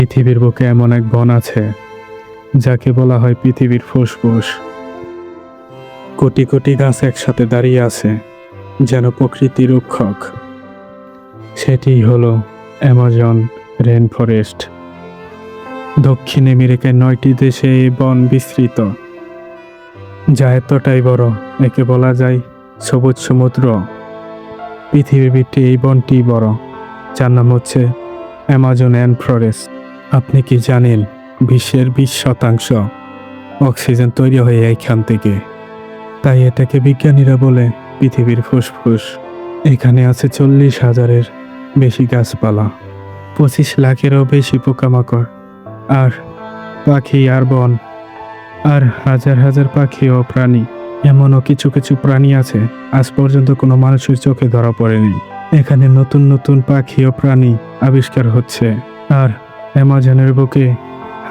পৃথিবীর বুকে এমন এক বন আছে যাকে বলা হয় পৃথিবীর ফুসফুস। কোটি কোটি গাছ একসাথে দাঁড়িয়ে আছে যেন প্রকৃতির রক্ষক। সেটিই হলো অ্যামাজন রেন ফরেস্ট। দক্ষিণ আমেরিকার 9টি দেশে এই বন বিস্তৃত, যা এতটাই বড় একে বলা যায় সবুজ সমুদ্র। পৃথিবীর ভিত্তি এই বনটি বড়, যার নাম হচ্ছে অ্যামাজন রেন ফরেস্ট। আপনি কি জানেন বিশ্বের 20% অক্সিজেন তৈরি হয় এইখান থেকে? তাই এটাকে বিজ্ঞানীরা বলে পৃথিবীর ফুসফুস। এখানে আছে 40,000-এর বেশি গাছপালা, 25 লাখেরও বেশি পোকামাকড় আর পাখি আর বন, আর হাজার হাজার পাখি ও প্রাণী। এমনও কিছু কিছু প্রাণী আছে আজ পর্যন্ত কোনো মানুষের চোখে ধরা পড়েনি। এখানে নতুন নতুন পাখি ও প্রাণী আবিষ্কার হচ্ছে, আর অ্যামাজনের বুকে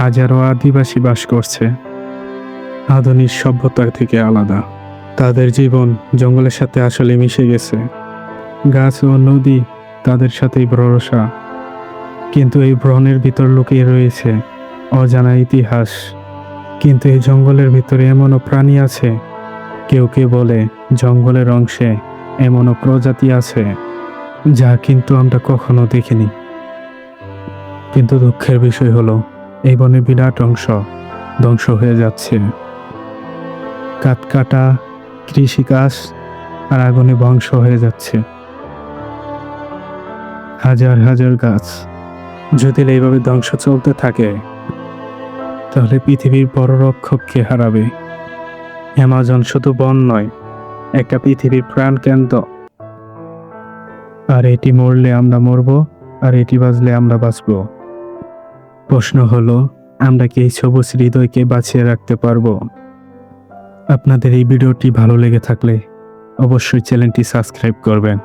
হাজারো আদিবাসী বাস করছে। আধুনিক সভ্যতা থেকে আলাদা, তাদের জীবন জঙ্গলের সাথে আসলে মিশে গেছে। গাছ ও নদী তাদের সাথেই ভরসা, কিন্তু এই বনের ভিতর লুকিয়ে রয়েছে অজানা ইতিহাস। কিন্তু এই জঙ্গলের ভিতরে এমনও প্রাণী আছে, কেউ কেউ বলে জঙ্গলের অংশে এমনও প্রজাতি আছে যা কিন্তু আমরা কখনো দেখিনি। কিন্তু দুঃখের বিষয় হলো এই বনের বিরাট অংশ ধ্বংস হয়ে যাচ্ছে। কাঠ কাটা, কৃষিকাজ আর আগুনে ধ্বংস হয়ে যাচ্ছে হাজার হাজার গাছ। যদি এইভাবে ধ্বংস চলতে থাকে তাহলে পৃথিবীর বড় রক্ষককে হারাবে। অ্যামাজন শুধু বন নয়, একটা পৃথিবীর প্রাণ কেন্দ্র। আর এটি মরলে আমরা মরব, আর এটি বাঁচলে আমরা বাঁচব। প্রশ্ন হলো, আমরা কি এই সবুজ হৃদয়কে বাঁচিয়ে রাখতে পারবো? আপনাদের এই ভিডিওটি ভালো লেগে থাকলে অবশ্যই চ্যানেলটি সাবস্ক্রাইব করবেন।